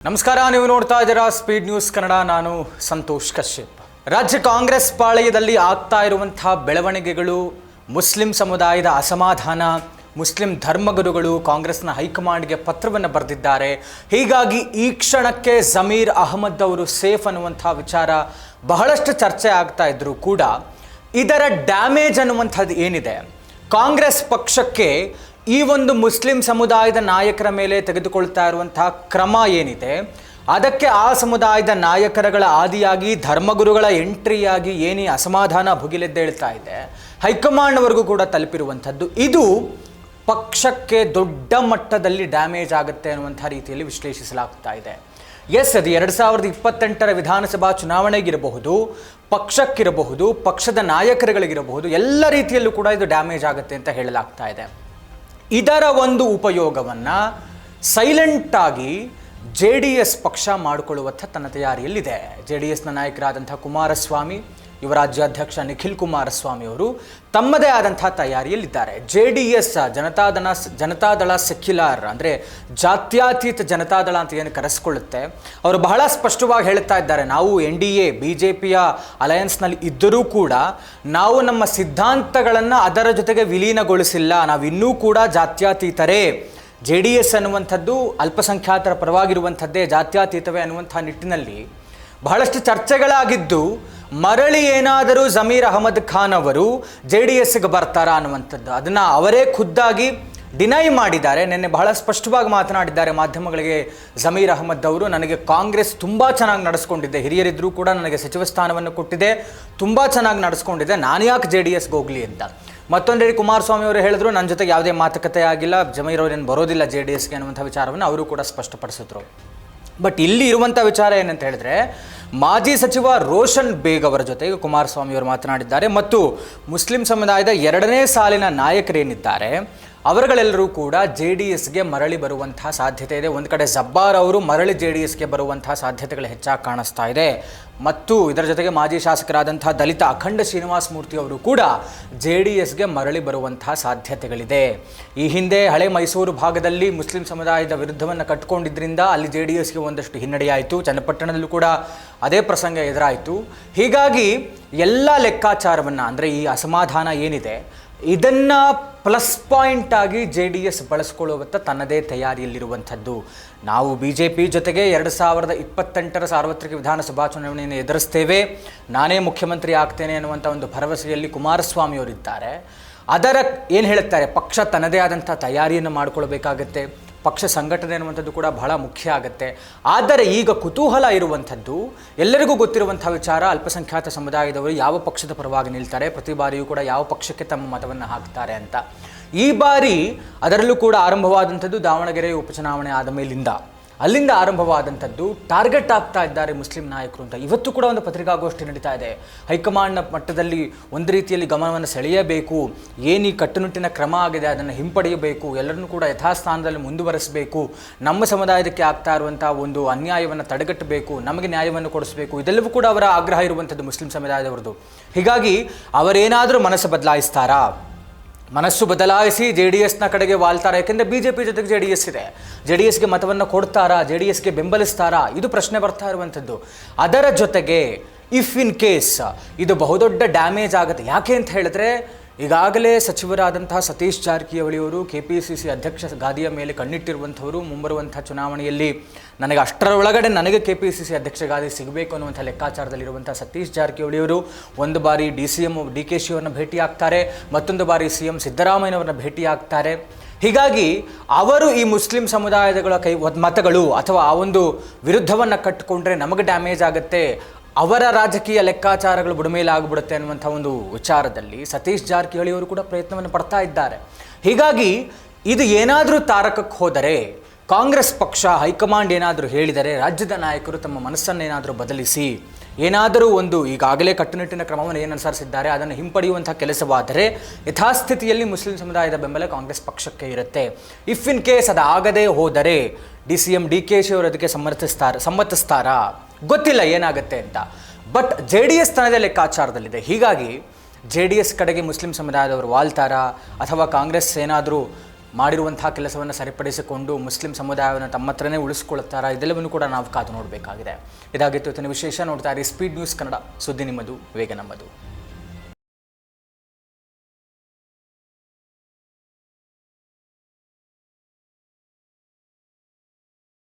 ನಮಸ್ಕಾರ, ನೀವು ನೋಡ್ತಾ ಇದ್ದೀರಾ ಸ್ಪೀಡ್ ನ್ಯೂಸ್ ಕನ್ನಡ. ನಾನು ಸಂತೋಷ್ ಕಶ್ಯಪ್. ರಾಜ್ಯ ಕಾಂಗ್ರೆಸ್ ಪಾಳೆಯದಲ್ಲಿ ಆಗ್ತಾ ಇರುವಂತಹ ಬೆಳವಣಿಗೆಗಳು, ಮುಸ್ಲಿಂ ಸಮುದಾಯದ ಅಸಮಾಧಾನ, ಮುಸ್ಲಿಂ ಧರ್ಮಗುರುಗಳು ಕಾಂಗ್ರೆಸ್ನ ಹೈಕಮಾಂಡ್ಗೆ ಪತ್ರವನ್ನು ಬರೆದಿದ್ದಾರೆ. ಹೀಗಾಗಿ ಈ ಕ್ಷಣಕ್ಕೆ ಜಮೀರ್ ಅಹಮದ್ ಅವರು ಸೇಫ್ ಅನ್ನುವಂಥ ವಿಚಾರ ಬಹಳಷ್ಟು ಚರ್ಚೆ ಆಗ್ತಾ ಇದ್ರು ಕೂಡ ಇದರ ಡ್ಯಾಮೇಜ್ ಅನ್ನುವಂಥದ್ದು ಏನಿದೆ, ಕಾಂಗ್ರೆಸ್ ಪಕ್ಷಕ್ಕೆ ಈ ಒಂದು ಮುಸ್ಲಿಂ ಸಮುದಾಯದ ನಾಯಕರ ಮೇಲೆ ತೆಗೆದುಕೊಳ್ತಾ ಇರುವಂತಹ ಕ್ರಮ ಏನಿದೆ, ಅದಕ್ಕೆ ಆ ಸಮುದಾಯದ ನಾಯಕರುಗಳ ಆದಿಯಾಗಿ ಧರ್ಮಗುರುಗಳ ಎಂಟ್ರಿಯಾಗಿ ಏನೇ ಅಸಮಾಧಾನ ಭುಗಿಲೆದ್ದೇಳ್ತಾ ಇದೆ, ಹೈಕಮಾಂಡ್ವರೆಗೂ ಕೂಡ ತಲುಪಿರುವಂಥದ್ದು, ಇದು ಪಕ್ಷಕ್ಕೆ ದೊಡ್ಡ ಮಟ್ಟದಲ್ಲಿ ಡ್ಯಾಮೇಜ್ ಆಗುತ್ತೆ ಅನ್ನುವಂಥ ರೀತಿಯಲ್ಲಿ ವಿಶ್ಲೇಷಿಸಲಾಗ್ತಾ ಇದೆ. ಎಸ್, ಅದು 2028 ವಿಧಾನಸಭಾ ಚುನಾವಣೆಗಿರಬಹುದು, ಪಕ್ಷಕ್ಕಿರಬಹುದು, ಪಕ್ಷದ ನಾಯಕರುಗಳಿಗಿರಬಹುದು, ಎಲ್ಲ ರೀತಿಯಲ್ಲೂ ಕೂಡ ಇದು ಡ್ಯಾಮೇಜ್ ಆಗುತ್ತೆ ಅಂತ ಹೇಳಲಾಗ್ತಾ ಇದೆ. ಇದರ ಒಂದು ಉಪಯೋಗವನ್ನು ಸೈಲೆಂಟಾಗಿ JDS ಪಕ್ಷ ಮಾಡಿಕೊಳ್ಳುವಂಥ ತನ್ನ ತಯಾರಿಯಲ್ಲಿದೆ. JDSನ ನಾಯಕರಾದಂಥ ಕುಮಾರಸ್ವಾಮಿ, ಯುವ ರಾಜ್ಯಾಧ್ಯಕ್ಷ ನಿಖಿಲ್ ಕುಮಾರಸ್ವಾಮಿ ಅವರು ತಮ್ಮದೇ ಆದಂಥ ತಯಾರಿಯಲ್ಲಿದ್ದಾರೆ. JDS ಜನತಾದಳ ಸೆಕ್ಯುಲರ್ ಅಂದರೆ ಜಾತ್ಯತೀತ ಜನತಾದಳ ಅಂತ ಏನು ಕರೆಸ್ಕೊಳ್ಳುತ್ತೆ, ಅವರು ಬಹಳ ಸ್ಪಷ್ಟವಾಗಿ ಹೇಳ್ತಾ ಇದ್ದಾರೆ, ನಾವು NDA BJPಯ ಅಲಯನ್ಸ್ನಲ್ಲಿ ಇದ್ದರೂ ಕೂಡ ನಾವು ನಮ್ಮ ಸಿದ್ಧಾಂತಗಳನ್ನು ಅದರ ಜೊತೆಗೆ ವಿಲೀನಗೊಳಿಸಿಲ್ಲ, ನಾವಿನ್ನೂ ಕೂಡ ಜಾತ್ಯತೀತರೇ. JDS ಅನ್ನುವಂಥದ್ದು ಅಲ್ಪಸಂಖ್ಯಾತರ ಪರವಾಗಿರುವಂಥದ್ದೇ, ಜಾತ್ಯತೀತವೇ ಅನ್ನುವಂಥ ನಿಟ್ಟಿನಲ್ಲಿ ಬಹಳಷ್ಟು ಚರ್ಚೆಗಳಾಗಿದ್ದು, ಮರಳಿ ಏನಾದರೂ ಜಮೀರ್ ಅಹಮದ್ ಖಾನ್ ಅವರು JDSಗೆ ಬರ್ತಾರಾ ಅನ್ನುವಂಥದ್ದು ಅದನ್ನು ಅವರೇ ಖುದ್ದಾಗಿ ಡಿನೈ ಮಾಡಿದ್ದಾರೆ. ನಿನ್ನೆ ಬಹಳ ಸ್ಪಷ್ಟವಾಗಿ ಮಾತನಾಡಿದ್ದಾರೆ ಮಾಧ್ಯಮಗಳಿಗೆ ಜಮೀರ್ ಅಹಮದ್ ಅವರು. ನನಗೆ ಕಾಂಗ್ರೆಸ್ ತುಂಬ ಚೆನ್ನಾಗಿ ನಡೆಸ್ಕೊಂಡಿದ್ದೆ, ಹಿರಿಯರಿದ್ದರೂ ಕೂಡ ನನಗೆ ಸಚಿವ ಸ್ಥಾನವನ್ನು ಕೊಟ್ಟಿದೆ, ತುಂಬ ಚೆನ್ನಾಗಿ ನಡೆಸ್ಕೊಂಡಿದೆ, ನಾನು ಯಾಕೆ JDSಗೆ ಹೋಗಲಿ ಅಂತ. ಮತ್ತೊಂದೆಡೆ ಕುಮಾರಸ್ವಾಮಿ ಅವರು ಹೇಳಿದ್ರು, ನನ್ನ ಜೊತೆಗೆ ಯಾವುದೇ ಮಾತುಕತೆ ಆಗಿಲ್ಲ, ಜಮೀರ್ ಅವರೇನು ಬರೋದಿಲ್ಲ JDSಗೆ ಅನ್ನುವಂಥ ವಿಚಾರವನ್ನು ಅವರು ಕೂಡ ಸ್ಪಷ್ಟಪಡಿಸಿದ್ರು. ಬಟ್ ಇಲ್ಲಿ ಇರುವಂಥ ವಿಚಾರ ಏನಂತ ಹೇಳಿದ್ರೆ, ಮಾಜಿ ಸಚಿವ ರೋಷನ್ ಬೇಗ್ ಅವರ ಜೊತೆಗೆ ಕುಮಾರಸ್ವಾಮಿ ಅವರು ಮಾತನಾಡಿದ್ದಾರೆ ಮತ್ತು ಮುಸ್ಲಿಂ ಸಮುದಾಯದ 2ನೇ ಸಾಲಿನ ನಾಯಕರೇನಿದ್ದಾರೆ ಅವರುಗಳೆಲ್ಲರೂ ಕೂಡ JDSಗೆ ಮರಳಿ ಬರುವಂತಹ ಸಾಧ್ಯತೆ ಇದೆ. ಒಂದು ಕಡೆ ಜಬ್ಬಾರ್ ಅವರು ಮರಳಿ JDSಗೆ ಬರುವಂತಹ ಸಾಧ್ಯತೆಗಳು ಹೆಚ್ಚಾಗಿ ಕಾಣಿಸ್ತಾ ಇದೆ ಮತ್ತು ಇದರ ಜೊತೆಗೆ ಮಾಜಿ ಶಾಸಕರಾದಂತಹ ದಲಿತ ಅಖಂಡ ಶ್ರೀನಿವಾಸ ಮೂರ್ತಿ ಅವರು ಕೂಡ JDSಗೆ ಮರಳಿ ಬರುವಂತಹ ಸಾಧ್ಯತೆಗಳಿದೆ. ಈ ಹಿಂದೆ ಹಳೆ ಮೈಸೂರು ಭಾಗದಲ್ಲಿ ಮುಸ್ಲಿಂ ಸಮುದಾಯದ ವಿರುದ್ಧವನ್ನು ಕಟ್ಟಿಕೊಂಡಿದ್ದರಿಂದ ಅಲ್ಲಿ JDSಗೆ ಒಂದಷ್ಟು ಹಿನ್ನಡೆಯಾಯಿತು. ಚನ್ನಪಟ್ಟಣದಲ್ಲೂ ಕೂಡ ಅದೇ ಪ್ರಸಂಗ ಎದುರಾಯಿತು. ಹೀಗಾಗಿ ಎಲ್ಲ ಲೆಕ್ಕಾಚಾರವನ್ನು ಅಂದರೆ ಈ ಅಸಮಾಧಾನ ಏನಿದೆ ಇದನ್ನು ಪ್ಲಸ್ ಪಾಯಿಂಟ್ ಆಗಿ JDS ಬಳಸ್ಕೊಳ್ಳುವಂಥ ತನ್ನದೇ ತಯಾರಿಯಲ್ಲಿರುವಂಥದ್ದು. ನಾವು BJP ಜೊತೆಗೆ 2028 ಸಾರ್ವತ್ರಿಕ ವಿಧಾನಸಭಾ ಚುನಾವಣೆಯನ್ನು ಎದುರಿಸ್ತೇವೆ, ನಾನೇ ಮುಖ್ಯಮಂತ್ರಿ ಆಗ್ತೇನೆ ಅನ್ನುವಂಥ ಒಂದು ಭರವಸೆಯಲ್ಲಿ ಕುಮಾರಸ್ವಾಮಿ ಅವರಿದ್ದಾರೆ. ಅದರ ಏನು ಹೇಳುತ್ತಾರೆ, ಪಕ್ಷ ತನ್ನದೇ ಆದಂಥ ತಯಾರಿಯನ್ನು ಮಾಡಿಕೊಳ್ಬೇಕಾಗತ್ತೆ, ಪಕ್ಷ ಸಂಘಟನೆ ಅನ್ನುವಂಥದ್ದು ಕೂಡ ಬಹಳ ಮುಖ್ಯ ಆಗುತ್ತೆ. ಆದರೆ ಈಗ ಕುತೂಹಲ ಇರುವಂಥದ್ದು, ಎಲ್ಲರಿಗೂ ಗೊತ್ತಿರುವಂಥ ವಿಚಾರ, ಅಲ್ಪಸಂಖ್ಯಾತ ಸಮುದಾಯದವರು ಯಾವ ಪಕ್ಷದ ಪರವಾಗಿ ನಿಲ್ತಾರೆ, ಪ್ರತಿ ಬಾರಿಯೂ ಕೂಡ ಯಾವ ಪಕ್ಷಕ್ಕೆ ತಮ್ಮ ಮತವನ್ನು ಹಾಕ್ತಾರೆ ಅಂತ. ಈ ಬಾರಿ ಅದರಲ್ಲೂ ಕೂಡ ಆರಂಭವಾದಂಥದ್ದು ದಾವಣಗೆರೆ ಉಪಚುನಾವಣೆ ಆದ ಮೇಲಿಂದ, ಅಲ್ಲಿಂದ ಆರಂಭವಾದಂಥದ್ದು ಟಾರ್ಗೆಟ್ ಆಗ್ತಾ ಇದ್ದಾರೆ ಮುಸ್ಲಿಂ ನಾಯಕರು ಅಂತ. ಇವತ್ತು ಕೂಡ ಒಂದು ಪತ್ರಿಕಾಗೋಷ್ಠಿ ನಡೀತಾ ಇದೆ. ಹೈಕಮಾಂಡ್ನ ಮಟ್ಟದಲ್ಲಿ ಒಂದು ರೀತಿಯಲ್ಲಿ ಗಮನವನ್ನು ಸೆಳೆಯಬೇಕು, ಏನೀ ಕಟ್ಟುನಿಟ್ಟಿನ ಕ್ರಮ ಆಗಿದೆ ಅದನ್ನು ಹಿಂಪಡೆಯಬೇಕು, ಎಲ್ಲರನ್ನೂ ಕೂಡ ಯಥಾಸ್ಥಾನದಲ್ಲಿ ಮುಂದುವರಿಸಬೇಕು, ನಮ್ಮ ಸಮುದಾಯಕ್ಕೆ ಆಗ್ತಾ ಇರುವಂಥ ಒಂದು ಅನ್ಯಾಯವನ್ನು ತಡೆಗಟ್ಟಬೇಕು, ನಮಗೆ ನ್ಯಾಯವನ್ನು ಕೊಡಿಸಬೇಕು, ಇದೆಲ್ಲವೂ ಕೂಡ ಅವರ ಆಗ್ರಹ ಇರುವಂಥದ್ದು ಮುಸ್ಲಿಂ ಸಮುದಾಯದವರದು. ಹೀಗಾಗಿ ಅವರೇನಾದರೂ ಮನಸ್ಸು ಬದಲಾಯಿಸ್ತಾರಾ? ಮನಸ್ಸು ಬದಲಾಯಿಸಿ JDSನ ಕಡೆಗೆ ವಾಲ್ತಾರಾ? ಯಾಕೆಂದರೆ BJP ಜೊತೆಗೆ JDS ಇದೆ, JDSಗೆ ಮತವನ್ನು ಕೊಡ್ತಾರಾ, JDSಗೆ ಬೆಂಬಲಿಸ್ತಾರಾ? ಇದು ಪ್ರಶ್ನೆ ಬರ್ತಾ ಇರುವಂಥದ್ದು. ಅದರ ಜೊತೆಗೆ ಇಫ್ ಇನ್ ಕೇಸ್ ಇದು ಬಹುದೊಡ್ಡ ಡ್ಯಾಮೇಜ್ ಆಗುತ್ತೆ. ಯಾಕೆ ಅಂತ ಹೇಳಿದ್ರೆ, ಈಗಾಗಲೇ ಸಚಿವರಾದಂತಹ ಸತೀಶ್ ಜಾರಕಿಹೊಳಿಯವರು KPCC ಅಧ್ಯಕ್ಷ ಗಾದಿಯ ಮೇಲೆ ಕಣ್ಣಿಟ್ಟಿರುವಂಥವರು. ಮುಂಬರುವಂಥ ಚುನಾವಣೆಯಲ್ಲಿ ನನಗೆ ಅಷ್ಟರೊಳಗಡೆ ನನಗೆ KPCC ಅಧ್ಯಕ್ಷ ಗಾದಿ ಸಿಗಬೇಕು ಅನ್ನುವಂಥ ಲೆಕ್ಕಾಚಾರದಲ್ಲಿರುವಂಥ ಸತೀಶ್ ಜಾರಕಿಹೊಳಿಯವರು ಒಂದು ಬಾರಿ DCM DKಶಿ ಅವರನ್ನ ಭೇಟಿ ಆಗ್ತಾರೆ, ಮತ್ತೊಂದು ಬಾರಿ CM ಸಿದ್ದರಾಮಯ್ಯನವರನ್ನ ಭೇಟಿ ಆಗ್ತಾರೆ. ಹೀಗಾಗಿ ಅವರು ಈ ಮುಸ್ಲಿಂ ಸಮುದಾಯಗಳ ಮತಗಳು ಅಥವಾ ಆ ಒಂದು ವಿರುದ್ಧವನ್ನು ಕಟ್ಟಿಕೊಂಡ್ರೆ ನಮಗೆ ಡ್ಯಾಮೇಜ್ ಆಗುತ್ತೆ, ಅವರ ರಾಜಕೀಯ ಲೆಕ್ಕಾಚಾರಗಳು ಬುಡಮೇಲಾಗ್ಬಿಡುತ್ತೆ ಅನ್ನುವಂಥ ಒಂದು ವಿಚಾರದಲ್ಲಿ ಸತೀಶ್ ಜಾರಕಿಹೊಳಿಯವರು ಕೂಡ ಪ್ರಯತ್ನವನ್ನು ಪಡ್ತಾ ಇದ್ದಾರೆ. ಹೀಗಾಗಿ ಇದು ಏನಾದರೂ ತಾರಕಕ್ಕೆ ಹೋದರೆ, ಕಾಂಗ್ರೆಸ್ ಪಕ್ಷ ಹೈಕಮಾಂಡ್ ಏನಾದರೂ ಹೇಳಿದರೆ, ರಾಜ್ಯದ ನಾಯಕರು ತಮ್ಮ ಮನಸ್ಸನ್ನು ಏನಾದರೂ ಬದಲಿಸಿ ಏನಾದರೂ ಒಂದು ಈಗಾಗಲೇ ಕಟ್ಟುನಿಟ್ಟಿನ ಕ್ರಮವನ್ನು ಏನು ಅನುಸರಿಸಿದ್ದಾರೆ ಅದನ್ನು ಹಿಂಪಡೆಯುವಂಥ ಕೆಲಸವಾದರೆ ಯಥಾಸ್ಥಿತಿಯಲ್ಲಿ ಮುಸ್ಲಿಂ ಸಮುದಾಯದ ಬೆಂಬಲ ಕಾಂಗ್ರೆಸ್ ಪಕ್ಷಕ್ಕೆ ಇರುತ್ತೆ. ಇಫ್ ಇನ್ ಕೇಸ್ ಅದಾಗದೇ ಹೋದರೆ DCM DKಶಿ ಅವರು ಅದಕ್ಕೆ ಸಮ್ಮತಿಸ್ತಾರಾ ಗೊತ್ತಿಲ್ಲ ಏನಾಗುತ್ತೆ ಅಂತ. ಬಟ್ JDS ತನ್ನದೇ ಲೆಕ್ಕಾಚಾರದಲ್ಲಿದೆ. ಹೀಗಾಗಿ JDS ಕಡೆಗೆ ಮುಸ್ಲಿಂ ಸಮುದಾಯದವರು ವಾಲ್ತಾರಾ ಅಥವಾ ಕಾಂಗ್ರೆಸ್ ಏನಾದರೂ ಮಾಡಿರುವಂಥ ಕೆಲಸವನ್ನು ಸರಿಪಡಿಸಿಕೊಂಡು ಮುಸ್ಲಿಂ ಸಮುದಾಯವನ್ನು ತಮ್ಮ ಹತ್ರನೇ ಉಳಿಸ್ಕೊಳ್ತಾರಾ, ಇದೆಲ್ಲವನ್ನು ಕೂಡ ನಾವು ಕಾದು ನೋಡಬೇಕಾಗಿದೆ. ಇದಾಗಿತ್ತು ಇವತ್ತಿನ ವಿಶೇಷ. ನೋಡ್ತಾ ಇರಿ ಸ್ಪೀಡ್ ನ್ಯೂಸ್ ಕನ್ನಡ, ಸುದ್ದಿ ನಿಮ್ಮದು, ವೇಗ ನಮ್ಮದು.